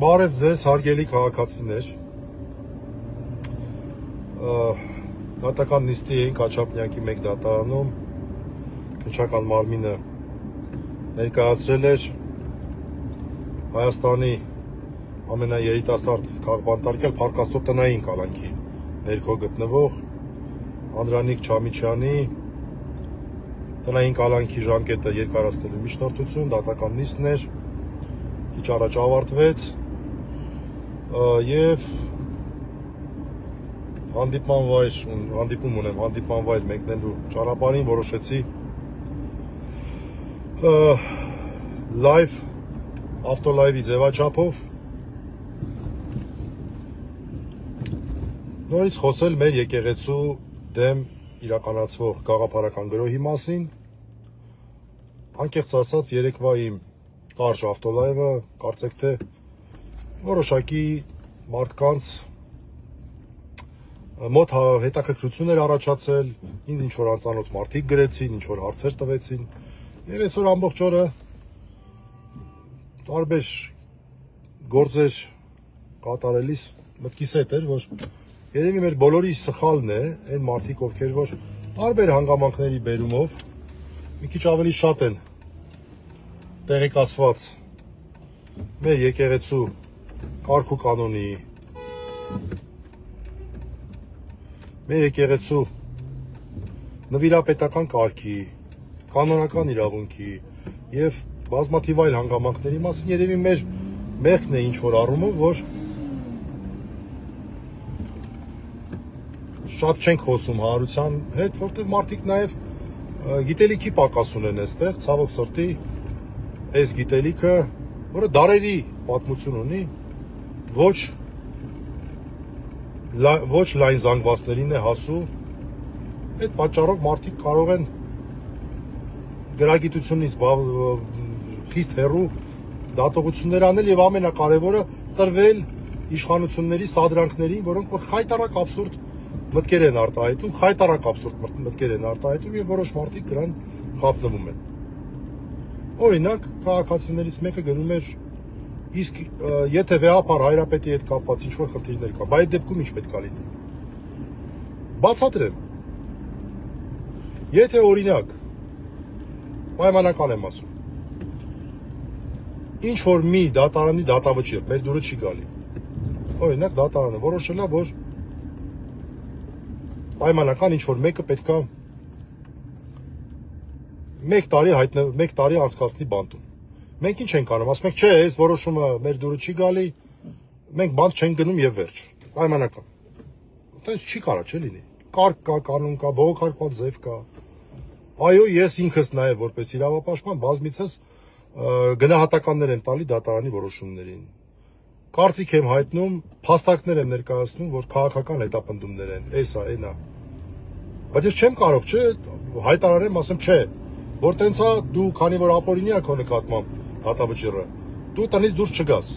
Բարև ձեզ, հարգելի քաղաքացիներ, դատական նիստի էինք Աչափնյակի մեկ դատարանում, քննչական մարմինը ներկայացրել էր Հայաստանի ամենաերիտասարդ քաղբանտարկյալ Փառք տնային կալանքի ներքո գտնվող Անդրանիկ Չամիչյանի տնային կալանքի ժամկետը երկարացնելու միջնորդություն, դատական նիստն էր, քիչ առաջ ավարտվեց եւ հանդիպում ունեմ հանդիպման վայր մեկնելու ճանապարհին որոշեցի լայվ ավտոլայվի ձևաչափով նորից խոսել մեր եկեղեցու դեմ իրականացվող գաղափարական գրոհի մասին, անկեղծ ասած երեկվա իմ կարճ ավտոլայվը կարծեք թե որոշակի մարդկանց մոտ հետաքրքրություն էր առաջացել, ինձ ինչ-որ անծանոթ մարդիկ գրեցին, ինչ-որ հարցեր տվեցին եւ այսօր ամբողջ օրը տարբեր գործեր կատարելիս մտքիս հետ էր, որ երևի մեր բոլորի սխալն է այն մարդիկ, ովքեր որ տարբեր հանգամանքների բերումով մի քիչ ավելի շատ են տեղեկացված մեր եկեղեցու կարգ ու կանոնի, մեր եկեղեցու նվիրապետական կարգի, կանոնական իրավունքի եւ բազմաթիվ այլ հանգամանքների մասին երևի մեր մեղքն է ինչ-որ առումով, որ շատ չենք խոսում հանրության հետ, որտեղ մարդիկ նաեւ գիտելիքի պակաս ունեն այստեղ, ցավոք սրտի, այս գիտելիքը, որը դարերի պատմություն ունի, ոչ լայն զանգվածներին է հասու, այդ պատճառով մարդիկ կարող են գրագիտությունից խիստ հեռու դատողություններ անել եւ ամենակարևորը տրվել իշխանությունների սադրանքներին, որոնք որ խայտարակ աբսուրդ մտքեր են արտահայտում, եւ որոշ մարդիկ դրան խափնվում են։ Օրինակ, քաղաքացիներից մեկը գրում էր, իսկ եթե վեհապար հայրապետի հետ կապված ինչ-որ խնդիրներ կա, բայց այդ դեպքում ինչ պետք է լինի։ Բացատրեմ։ Եթե օրինակ, պայմանական եմ ասում, ինչ-որ մի դատարանի դատավճիռ մեր դուրը չի գալի։ Օրինակ, դատարանը որոշել է, որ պայմանական ինչ-որ մեկը պետք է 1 տարի անցկացնի բանտում։ Մենք ինչ ենք անում, ասում ենք, չէ, այս որոշումը մեր դուրը չի գալի, մենք բանտ չենք գնում եւ վերջ։ Պայմանական։ Այդպես չի կարա, չէ՞ լինի։ Կարգ կա, կանոն կա, բողոքարկված ձև կա։ Այո, ես ինքս նաեւ որպես իրավապաշտպան բազմիցս գնահատականներ եմ տալի դատարանի որոշումներին։ Կարծիք եմ հայտնում, փաստարկներ եմ ներկայացնում, որ քաղաքական հետապնդումներ են, էսա, այնա։ Բայց ես չեմ կարող, չէ, հայտարարեմ, ասեմ, չէ, որ տենց է դու, քանի որ ապօրինի է քո նկատմամբ դատավճիռը, դու տնից դուրս չգաս։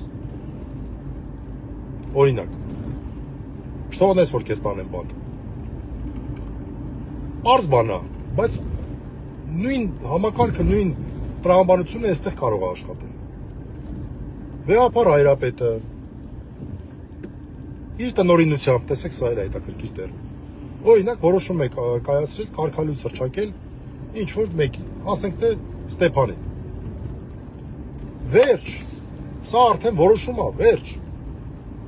Օրինակ։ Չթողնես, որ քեզ տանեն բանտ։ Պարզ բան է, բայց նույն համակարգը, նույն տրամաբանությունը այստեղ կարող է աշխատել։ Վեհապար հայրապետը իր տնօրինությամբ, տեսեք, սա էլ է հետաքրքիր տերմին։ Օրինակ, որոշում է կայացրել կարգալույց հռչակել ինչ-որ մեկին, ասենք թե Ստեփանին։ Վերջ, սա արդեն որոշում է, վերջ։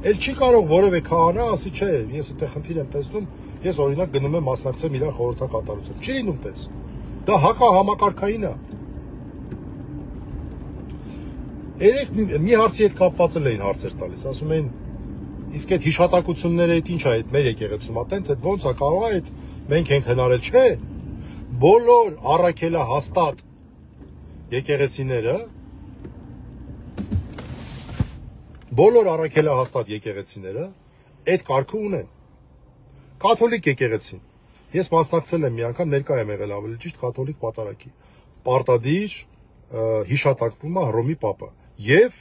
Էլ չի կարող որևէ քահանա ասի, չէ, ես այդտեղ խնդիր եմ տեսնում, ես օրինակ գնում եմ մասնակցեմ իր խորհրդակատարություն։ Չի լինում տես։ Դա հակահամակարգային է։ Երեք մի հարցի հետ կապված էին հարցեր տալիս, ասում էին, իսկ այդ հիշատակությունները այդ ինչ է, այդ մեր եկեղեցում է, տենց այդ ոնց է կարող է, այդ մենք ենք հնարել, չէ։ Բոլոր առաքելահաստատ եկեղեցիները այդ կարգը ունեն։ Կաթոլիկ եկեղեցին։ Ես մասնակցել եմ մի անգամ, ներկա եմ եղել ավելի ճիշտ կաթոլիկ պատարագի։ Պարտադիր հիշատակվում է Հռոմի Պապը եւ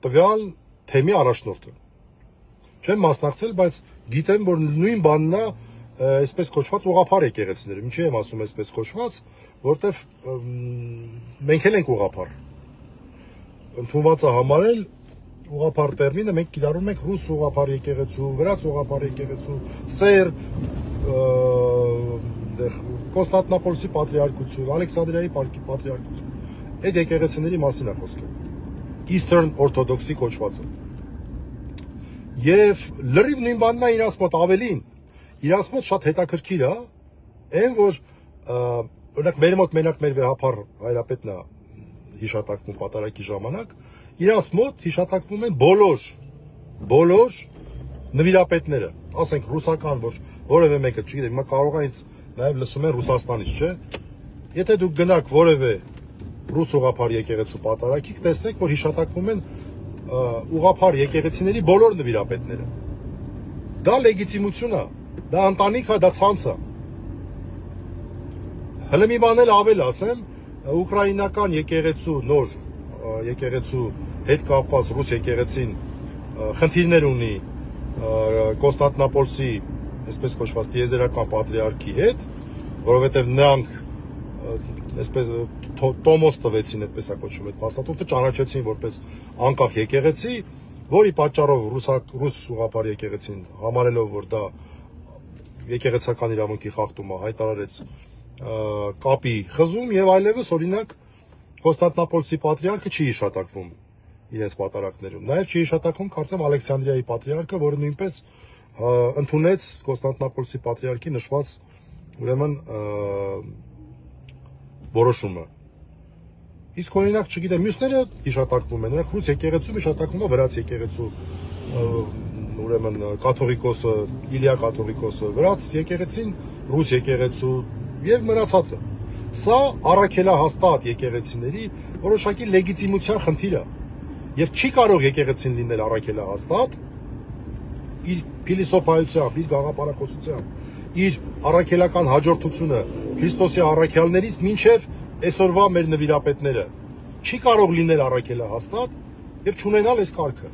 տվյալ թեմի առաջնորդը։ Չեմ մասնակցել, բայց գիտեմ, որ նույն բանն է այսպես կոչված ուղղափառ եկեղեցիներում։ Ինչի եմ ասում այսպես կոչված, որտեվ մենք էլ ենք ուղղափառ։ ընդունված է համարել ուղղափառ տերմինը, մենք կիրառում ենք ռուս ուղղափառ եկեղեցու, վրաց ուղղափառ եկեղեցու, սերբ, Կոստանդնապոլսի պատրիարքություն, Ալեքսանդրիայի պատրիարքություն։ Այդ եկեղեցիների մասին է խոսքը։ Eastern Orthodox-ի կոչվածը։ Եվ լրիվ նույն բանն է իրաց մոտ ավելին, իրաց մոտ շատ հետաքրքիր է, այն որ օրինակ մեր մոտ մենակ մեր վեհապար հայրապետն է հիշատակվում պատարագի ժամանակ, իրաց մոտ հիշատակվում են բոլոր նվիրապետները, ասենք ռուսական, որ որևէ մեկը, չգիտեմ, հիմա կարող է ինձ նաև լսում են Ռուսաստանից, չէ։ Եթե դուք գնաք որևէ ռուս ուղղափառ եկեղեցու պատարագի, կտեսնեք, որ հիշատակվում են ուղղափառ եկեղեցիների բոլոր նվիրապետները։ Դա լեգիտիմություն է, դա ընտանիք է, դա ցանց է։ Հələ մի բան էլ ավել ասեմ, ուկրաինական եկեղեցու նոր եկեղեցու հետ կապված ռուս եկեղեցին խնդիրներ ունի Կոստանդնապոլսի, այսպես կոչված տիեզերական պատրիարքի հետ, որովհետև նրանք այսպես տոմոս տվեցին, այդպես է կոչվում այդ փաստաթուղթը, ճանաչեցին որպես անկախ եկեղեցի, որի պատճառով ռուս ուղղափառ եկեղեցին համարելով, որ դա եկեղեցական իրավունքի խախտում է, հայտարարեց կապի խզում եւ այլևս, օրինակ Կոստանդնապոլսի պատրիարքը չի հիշատակվում իրենց պատարակներում, նաեւ չի հիշատակվում կարծեմ Ալեքսանդրիայի պատրիարքը, որը նույնպես ընդունեց Կոստանդնապոլսի պատրիարքի նշված ուրեմն որոշումը։ Իսկ օրինակ, չգիտեմ, մյուսները հիշատակվում են, օրինակ ռուս եկեղեցում հիշատակվում է վրաց եկեղեցու ուրեմն կաթողիկոսը, Իլիա կաթողիկոսը, վրաց եկեղեցին ռուս եկեղեցու եւ մնացածը։ Սա առաքելահաստատ եկեղեցիների որոշակի լեգիտիմության խնդիր է։ Եվ չի կարող եկեղեցին լինել առաքելահաստատ իր փիլիսոփայությամբ, իր գաղափարախոսությամբ, իր առաքելական հաջորդությունը Քրիստոսի առաքյալներից մինչև այսօրվա մեր նվիրապետները չի կարող լինել առաքելահաստատ եւ չունենալ այս կարգը։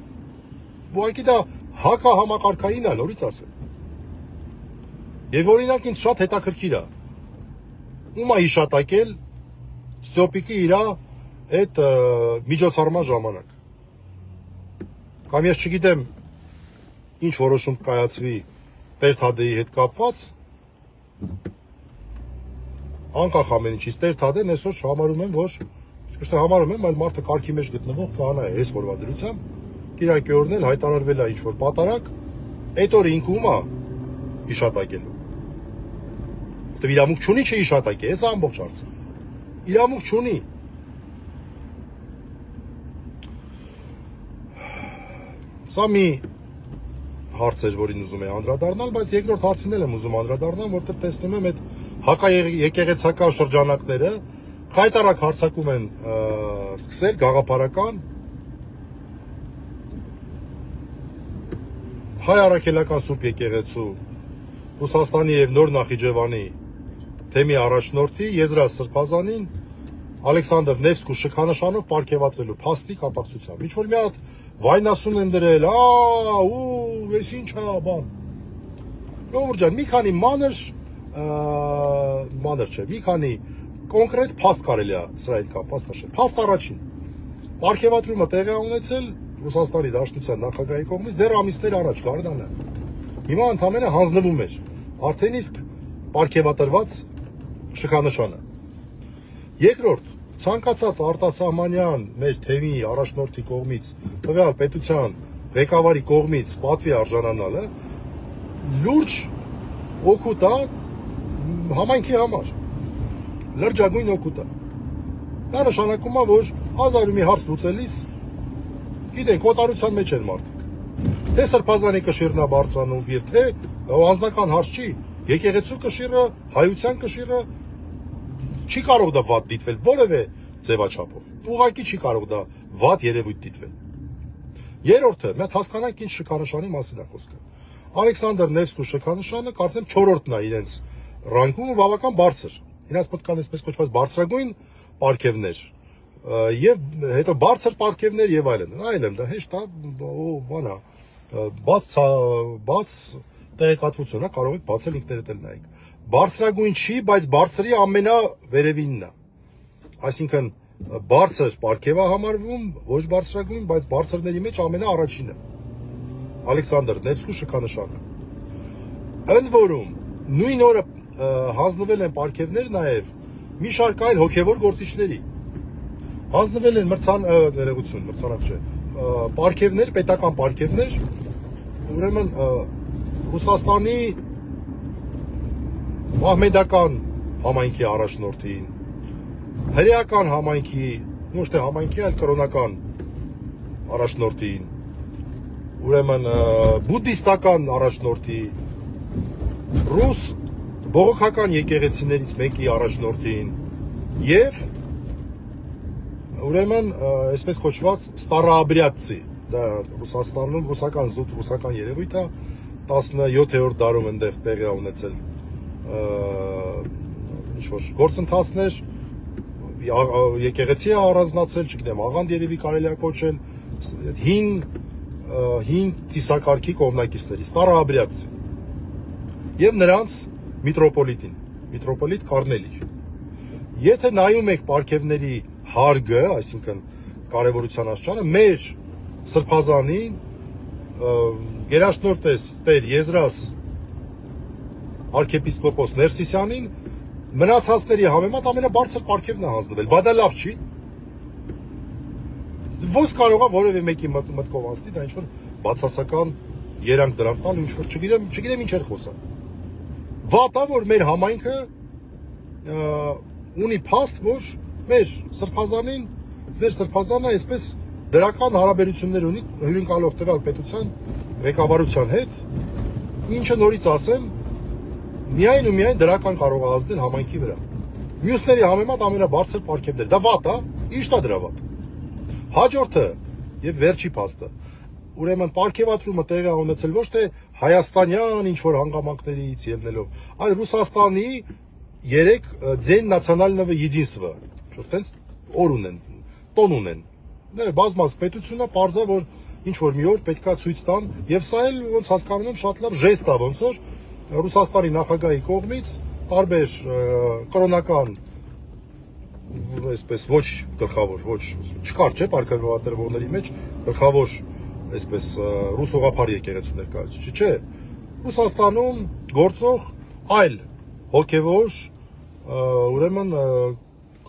Ուղղակի դա հակահամակարգային է, նորից ասեմ։ Եվ օրինակ ինձ շատ հետաքրքիր է ում է հիշատակել Ստյոպիկի իր այդ միջոցառման ժամանակ։ Կամ ես չգիտեմ ինչ որոշում կայացվի Տեր-Թադեի հետ կապված, անկախ ամեն ինչից Տեր-Թադեն այսօր համարում եմ, որ ոչ թե համարում եմ, այլ մարդը կարգի մեջ գտնվող քահանա է այս օրվա դրությամբ, Կիրակի օրն էլ հայտարարվել է ինչ-որ պատարակ, այդ օրը ինքը ում է հիշատակելու։ Որտեւ իրավունք չունի չհիշատակի, այս ամբողջ հարցը։ Իրավունք չունի։ Սա մի հարց էր, որին ուզում եմ անդրադառնալ, բայց երկրորդ հարցին էլ եմ ուզում անդրադառնալ, որտեղ տեսնում եմ այդ հակաեկեղեցական շրջանակները խայտարակ հարձակում են սկսել գաղափարական հայ առաքելական Սուրբ եկեղեցու Ռուսաստանի եւ Նոր Նախիջևանի թեմի առաջնորդի Եզրա Սրբազանին Ալեքսանդր Նևսկու շքանշանով պարգևատրելու փաստի կապակցությամբ։ Ինչ որ մի հատ վայնասուն են դրել, էս ինչ է, բան։ Ժողովուրդ ջան, մի քանի մանր չէ, մի քանի կոնկրետ փաստ կարելի է սրա հետ կապված նշել։ Փաստ առաջին։ Պարգևատրումը տեղի ունեցել Ռուսաստանի Դաշնության նախագահի կողմից դեռ ամիսներ առաջ Գարդանը։ Հիմա ընդամենը հանձնվում էր արդեն իսկ պարգևատրված շքանշանը։ Երկրորդ, ցանկացած արտասահմանյան մեր թեմի առաջնորդի կողմից, տվյալ պետության ղեկավարի կողմից պատվի արժանանալը լուրջ օգուտ է համայնքի համար։ Լրջագույն օգուտ է։ Դա նշանակում է, որ 1000 մի հարց լուծելիս գիտենք, օտարության մեջ են մարդիկ։ Թե Սրբազանի կշիռն է բարձրանում եւ թե անձնական հարց չի, եկեղեցու կշիռը, հայության կշիռը չի կարող դա վատ դիտվել որևէ ձևաչափով։ Ուղղակի չի կարող դա վատ երևույթ դիտվել։ Երրորդը, մենք հասկանանք ինչ շքանշանի մասին է խոսքը։ Ալեքսանդր Նևսկու շքանշանը կարծեմ 4-րդն է իրենց ռանկում ու բավական բարձր։ Իրենց պետք է այսպես կոչված բարձրագույն պարգևներ եւ հետո բարձր պարգևներ եւ այլն։ Այլն դա հեշտ է, բանա, բաց տեղեկատվություն է, կարող եք բացել ինքներդ էլ նայեք։ Բարձրագույն չի, բայց բարձրի ամենավերևինն է։ Այսինքն բարձր պարգև է համարվում, ոչ բարձրագույն, բայց բարձրների մեջ ամենաառաջինը։ Ալեքսանդր Նևսկու շքանշանը։ Ընդ որում, նույն օրը հանձնվել են պարգևներ նաև մի շարք այլ հոգևոր գործիչների։ Հանձնվել են մրցանակ չէ, պարգևներ, պետական պարգևներ, ուրեմն Ռուսաստանի մահմեդական համայնքի առաջնորդին, հրեական համայնքի, ոչ թե համայնքի, այլ կրոնական առաջնորդին, ուրեմն բուդդիստական առաջնորդի, ռուս բողոքական եկեղեցիներից մեկի առաջնորդին եւ ուրեմն այսպես կոչված ստարաաբրյացի, դա Ռուսաստանում ռուսական զուտ ռուսական երևույթ է, 17-րդ դարում այնտեղ տեղի է ունեցել ինչ-որ գործընթացներ, եկեղեցի է առանձնացել, չգիտեմ, աղանդ երևի կարելի է կոչել, հին ծիսակարգի կողմնակիցների, ստարաաբրյացի եւ նրանց միտրոպոլիտին, միտրոպոլիտ Կառնելի։ Եթե նայում եք պարգևների հարգը, այսինքն կարևորության աստիճանը, մեր սրբազանին գերաշնորհ Տեր Եզրաս arczepiskopos Ներսիսյանին մնացածների համեմատ ամենաբարձր պարգևն է հանձնվել, բա դա լավ չի։ Ոնց կարող է որևէ մեկի մտքով անցնի, դա ինչ-որ բացասական երանգ դրանք տալ, ինչ-որ չգիտեմ ինչ էր խոսա։ Վատ է, որ մեր համայնքը ունի փաստ, որ մեր սրբազանը այսպես դրական հարաբերություններ ունի հյուրընկալող տվյալ պետության ղեկավարության հետ, ինչը նորից ասեմ, միայն ու միայն դրական կարող է ազդել համայնքի վրա։ Մյուսների համեմատ ամենաբարձր պարգևներ։ Դա վատ է, ի՞նչն է դրա վատ։ Հաջորդը եւ վերջի փաստը։ Ուրեմն պարգևատրումը տեղի ունեցել ոչ թե հայաստանյան ինչ-որ հանգամանքներից ելնելով, այլ Ռուսաստանի 3 ձեն նացիոնալնովը единство, որ տենց օր ունեն, տոն ունեն։ Բազմազգ պետությունը պարզա, որ ինչ-որ մի օր պետքա ցույց տան, եւ սա էլ ոնց հասկանում եմ շատ լավ ժեստ է, ոնց որ Ռուսաստանի նախագահի կողմից տարբեր կրոնական այսպես ոչ գլխավոր, ոչ չկար չէ պարգևատրվողների մեջ գլխավոր այսպես ռուս ուղղափառ եկեղեցիներ կա, չէ։ Ռուսաստանում գործող այլ հոգևոր ուրեմն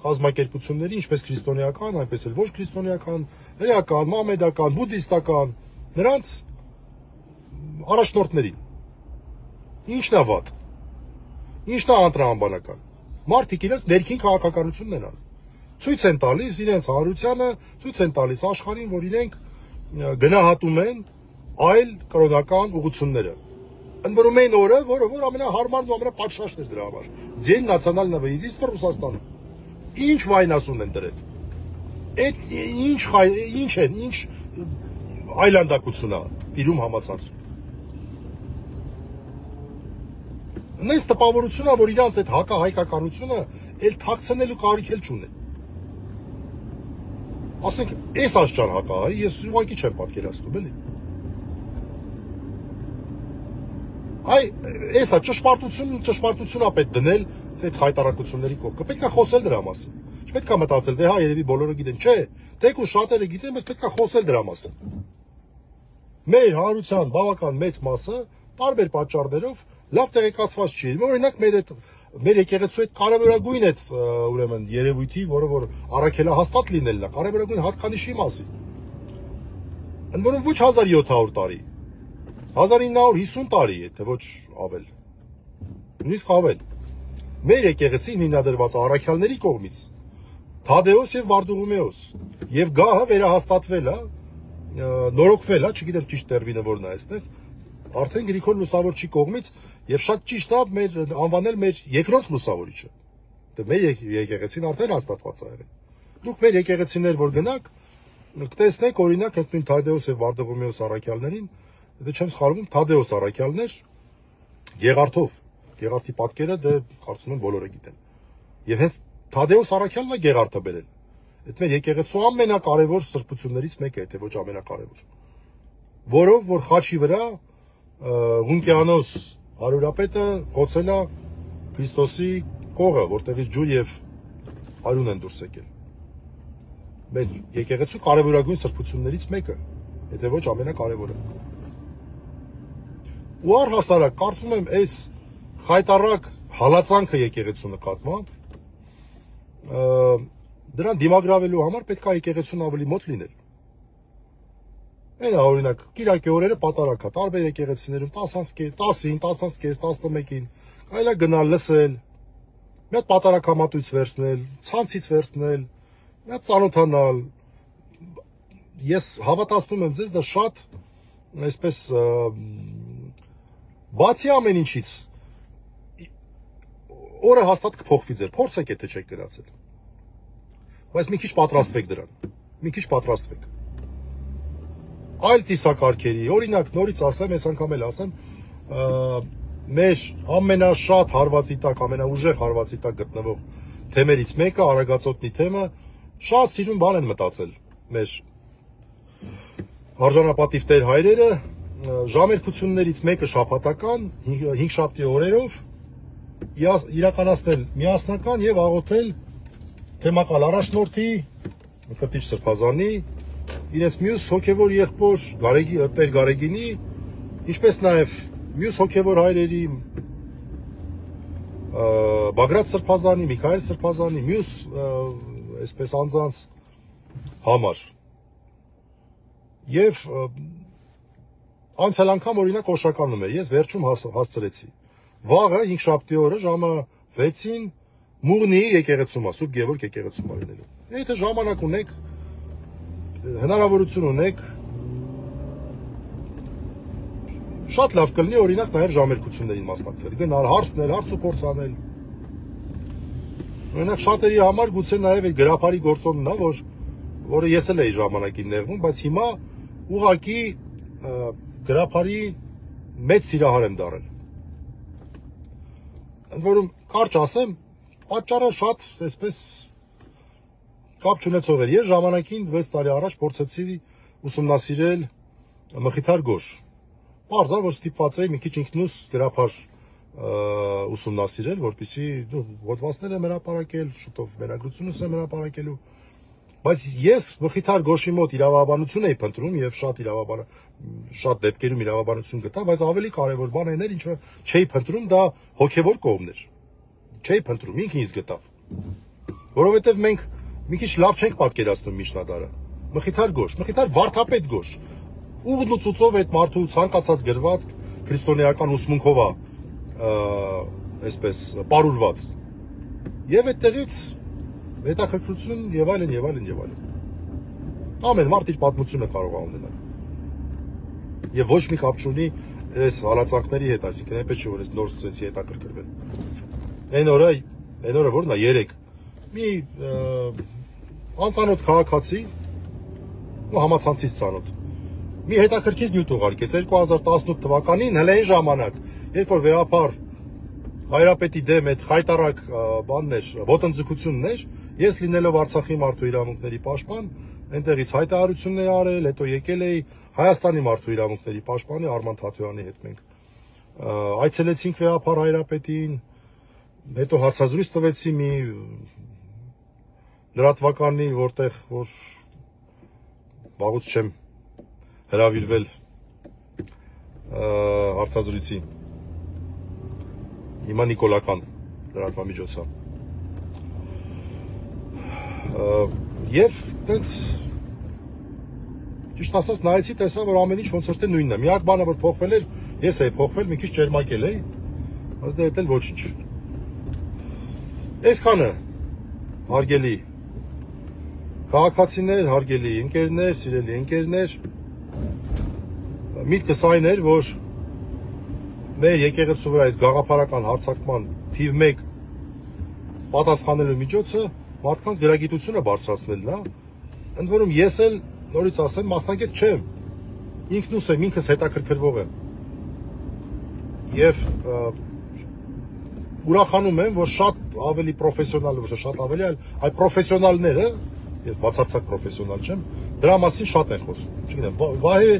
կազմակերպությունների, ինչպես քրիստոնեական, այնպես էլ ոչ քրիստոնեական, հրեական, մահմեդական, բուդդիստական, նրանց առաջնորդներին։ Ինչն է վատ։ Ինչն է անտրամաբանական։ Մարդիկ իրենց ներքին քաղաքականությունն են անում։ Ցույց են տալիս իրենց հանրությանը, ցույց են տալիս աշխարհին, որ իրենք գնահատում են այլ կրոնական ուղղությունները։ Ընդ որում այն օրը, որը ամենահարմարն ու ամենապատշաճն էր դրա համար։ Ձեն նացիոնալնովը единство Ռուսաստանում։ Ինչ վայնասուն են դրել։ Այդ ինչ են, ինչ այլանդակություն է տիրում համացանցում։ Նույնիսկ տպավորություն է, որ իրանց այդ հակահայկականությունը էլ թաքցնելու կարիք էլ չունեն։ Ասենք, այս աստիճան հակահայ, ես ուղղակի չեմ պատկերացնում, էլի։ Էսա ճշմարտություն է պետք դնել այդ հայտարարությունների կողքը։ Պետք է խոսել դրա մասին։ Չպետք է մտածել, դե հա երևի բոլորը գիտեն, չէ, թեկուզ շատերը գիտեն, բայց պետք է խոսել դրա մասին։ Մեր հանրության բավական մեծ մասը տարբեր պատճառներով լավ տեղեկացված չի։ Օրինակ մեր եկեղեցու այդ կարևորագույն այդ ուրեմն երևույթի, որը որ առաքելահաստատ լինելն է, կարևորագույն հատկանիշի մասին։ Ընդ որում ոչ 1700 տարի, 1950 տարի, եթե ոչ ավել։ Նույնիսկ ավել։ Մեր եկեղեցին հիմնադրված առաքյալների կողմից Թադեոս եւ Բարդուղիմեոս եւ գահը վերահաստատվել է, նորոգվել է, չգիտեմ ճիշտ տերմինը որն է այստեղ, արդեն Գրիգոր Լուսավորչի կողմից եւ շատ ճիշտ է մեր անվանել մեր երկրորդ լուսավորիչը։ Դե մեր եկեղեցին արդեն հաստատված է եղել։ Դուք մեր եկեղեցիներ որ գնաք, կտեսնեք օրինակ այդ նույն Թադեոս եւ Բարդուղիմեոս առաքյալներին, դե չեմ սխալվում, Թադեոս առաքյալներ Գեղարդով, Գեղարդի պատկերը դե կարծում եմ բոլորը գիտեն։ Եվ հենց Թադեոս առաքյալն է Գեղարդը բերել։ Այդ մեր եկեղեցու ամենակարևոր սրբություններից մեկը է, թե ոչ ամենակարևոր։ Որով որ խաչի վրա Ղունկիանոս հարուրապետը խոցել է Քրիստոսի կողը, որտեղից ջուր եւ արյուն են դուրս եկել։ մեր եկեղեցու կարևորագույն սրբություններից մեկը, եթե ոչ ամենակարևորը։ Ու առհասարակ կարծում եմ այս խայտառակ հալածանքը եկեղեցու նկատմամբ դրան դիմագրավելու համար պետք է եկեղեցուն ավելի մոտ լինել։ Այն օրինակ կիրակի օրերը պատարագ է, տարբեր եկեղեցիներում 10-ին, 10-ին, 11-ին կարելի է գնալ լսել, մի հատ պատարագամատույց վերցնել, ցանցից վերցնել, մի հատ ծանոթանալ։ Ես հավատացնում եմ ձեզ, դա շատ այսպես բացի ամեն ինչից օրը հաստատ կփոխվի ձեր, փորձեք եթե չեք գնացել։ Բայց մի քիչ պատրաստվեք դրան, մի քիչ պատրաստվեք։ Այլ ծիսակարգերի, օրինակ նորից ասեմ, այս անգամ էլ ասեմ, մեր ամենաշատ հարվածի տակ, ամենաուժեղ հարվածի տակ գտնվող թեմերից մեկը Արագածոտնի թեմը, շատ սիրուն բան են մտածել մեր արժանապատիվ տեր հայրերը, ժամերկություններից մեկը շաբաթական 5 շաբթի օրերով իրականացնել միասնական եւ աղոթել թեմակալ առաջնորդի Մկրտիչ Սրբազանի իրենց մյուս հոգևոր եղբոր Տեր Գարեգինի, ինչպես նաև մյուս հոգևոր հայրերի Բագրատ Սրբազանի, Միքայել Սրբազանի, մյուս այսպես անձանց համար։ Եվ անցյալ անգամ օրինակ Օշականում էր, ես վերջում հասցրեցի։ Վաղը 5 շաբթի օրը ժամը 6-ին Մուղնիի եկեղեցում, Սուրբ Գևորգ եկեղեցում լինելու։ Եթե ժամանակ ունեք, հնարավորություն ունեք, շատ լավ կլինի օրինակ նաև ժամերկություններին մասնակցել, գնալ հարցնել, հարց ու փորձ անել։ Օրինակ շատերի համար գուցե նաև այդ գրափարի գործոնն է, որը ես էլ էի ժամանակին նեղվում, բայց հիմա ուղղակի գրափարի մեծ սիրահար եմ դառել։ Ընդ որում կարճ ասեմ, պատճառը շատ այսպես կապ չունեցող էր։ Ես ժամանակին 6 տարի առաջ փորձեցի ուսումնասիրել Մխիթար Գոշ։ Պարզ է, որ ստիպված էի մի քիչ ինքնուս գրափար ուսումնասիրել, որպեսզի հոդվածներ եմ հրապարակել, շուտով վերագրությունս եմ հրապարակելու։ Բայց ես Մխիթար Գոշի մոտ իրավաբանություն էի փնտրում եւ շատ դեպքերում իրավաբանություն գտա, բայց ավելի կարևոր բան այն էր, ինչը չէի փնտրում, դա հոգևոր կողմն էր։ Չէի փնտրում, ինքն ինձ գտավ։ Որովհետեւ մենք մի քիչ լավ չենք պատկերացնում միջնադարը։ Մխիթար Գոշ, Մխիթար Վարդապետ Գոշ, ուղղն ու ծուծով այդ մարդու ցանկացած գրվածք քրիստոնեական ուսմունքով է այսպես պարուրված։ Եվ այդտեղից հետաքրքրություն եւ այլն եւ այլն եւ այլն։ Ամեն մարդ իր պատմությունը կարող է ունենալ։ Եվ ոչ մի կապ չունի այս հալածանքների հետ, այսինքն այնպես չէ, որ ես նոր սկսեցի հետաքրքրվել։ Այն օրը որն է 3 մի անծանոթ քաղաքացի, ու համացանցից ծանոթ, մի հետաքրքիր նյութ ուղարկեց 2018 թվականին, հենց այն ժամանակ, երբ որ վեհապար Հայրապետի դեմ այդ խայտառակ բաններ, ոտնձգություններ, ես լինելով Արցախի մարդու իրավունքների պաշտպան, այնտեղից հայտարարություններ արել, հետո եկել էի Հայաստանի մարդու իրավունքների պաշտպանի Արման Թաթոյանի հետ մենք այցելեցինք վեհապար Հայրապետին, հետո հարցազրույց տվեցի մի լրատվականի, որտեղ որ վաղուց չեմ հրավիրվել հարցազրույցի, հիմա Նիկոլական լրատվամիջոցը։ Եվ տենց ճիշտ ասած նայեցի, տեսա, որ ամեն ինչ ոնց որ թե նույնն է։ Միակ բանը, որ փոխվել էր, ես էի փոխվել, մի քիչ ճերմակել էի, բայց դա էլ ոչինչ։ Այսքանը, հարգելի քաղաքացիներ, հարգելի ընկերներ, սիրելի ընկերներ, միտքս այն էր, որ մեր եկեղեցու վրա այս գաղափարական հարձակման թիվ 1 պատասխանելու միջոցը մարդկանց գրագիտությունը բարձրացնելն է, ընդ որում ես էլ նորից ասեմ, մասնագետ չեմ, ինքնուս եմ, ինքս հետաքրքրվող եմ եւ ուրախանում եմ, որ շատ ավելի պրոֆեսիոնալ, ոչ շատ ավելի, այլ պրոֆեսիոնալները, ես բացարձակ պրոֆեսիոնալ չեմ, դրա մասին շատ են խոսում, չգիտեմ, Վահե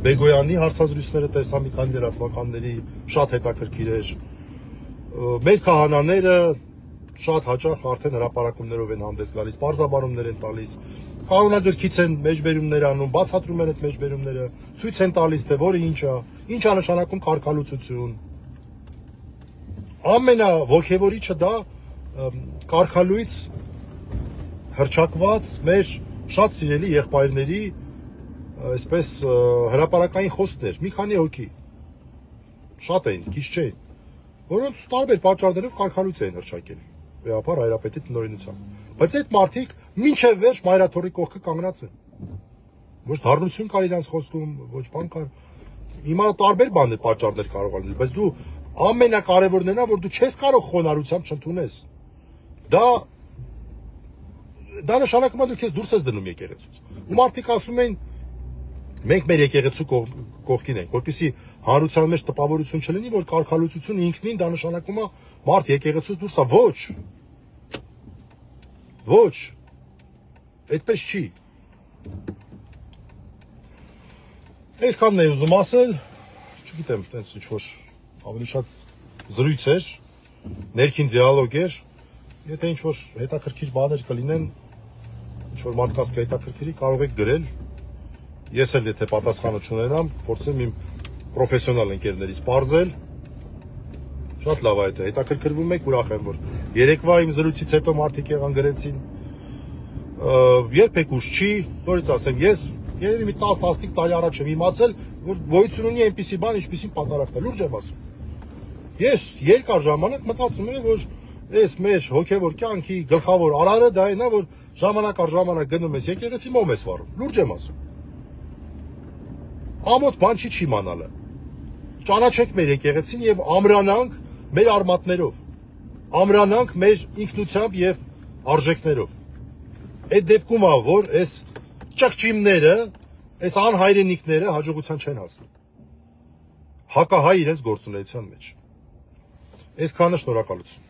Բեգոյանի հարցազրույցները տեսա մի քանի լրատվականների, շատ հետաքրքիր էր, մեր քահանաները շատ հաճախ արդեն հրապարակումներով են հանդես գալիս, բարձաբանումներ են տալիս, կանոնագրքից են մեջբերումներ անում, բացատրում են այդ մեջբերումները, ցույց են տալիս, թե որը ինչ է նշանակում կարգալուծություն։ Ամենաոգևորիչը դա կարգալույց հրճակված մեր շատ սիրելի եղբայրների այսպես հրապարակային խոսքներ, մի քանի հոգի, շատ էին, քիչ չէին, որոնց տարբեր պատճառներով կարգալույց էին հրճակել, վեհապար հայրապետի տնօրինությամբ, բայց այդ մարդիկ մինչև վերջ մայրաթորի կողքը կանգնած են, ոչ դառնություն կար իրանց խոսքում, ոչ բան կար, հիմա տարբեր բաներ պատճառներ կարող են լինել, բայց դու ամենակարևորն է նա, որ դու չես կարող խոնարհությամբ չընդունես, դա նշանակում է դու քեզ դուրս ես դնում եկեղեցուց, ու մարդիկ ասում են մենք մեր եկեղեցու կողքին ենք, որպեսզի հանրության մեջ տպավորություն չլինի, որ կարգալուծությունը ինքնին դա նշանակում է մարդ եկեղեցուց դուրս է, ոչ, այդպես չի։ Այսքանն է ուզում ասել, չգիտեմ, տենց ինչ-որ ավելի շատ զրույց էր, ներքին դիալոգ էր, եթե ինչ-որ հետաքրքիր բաներ կլինեն, ինչ-որ մարդկանց կհետաքրքրի, կարող եք գրել, ես էլ եթե պատասխանը չունենամ, փորձեմ իմ պրոֆեսիոնալ ընկերներից պարզել, շատ լավ է այդ հետաքրքրվում եք, ուրախ եմ, որ երեկվա իմ զրույցից հետո մարդիկ եղան գրեցին, երբեք ուշ չի, որից ասեմ, ես երևի մի 10-15 տարի առաջ եմ իմացել, որ գոյություն ունի այնպիսի բան, ինչպիսին պատարակն է, լուրջ եմ ասում։ Ես երկար ժամանակ մտածում եմ, որ այս մեր հոգևոր կյանքի գլխավոր արարը դա այն է, որ ժամանակ առ ժամանակ գնում ես եկեղեցի, մոմ ես վառում, լուրջ եմ ասում։ Ամոթ բան չի իմանալը։ Ճանաչենք մեր եկեղեցին եւ ամրանանք մեր արմատներով, ամրանանք մեր ինքնությամբ եւ արժեքներով։ Այդ դեպքում որ այս ճղճիմները, այս անհայրենիքները հաջողության չեն հասնի։ Հակահայ իրենց գործունեության մեջ։ Այսքանը, շնորհակալություն։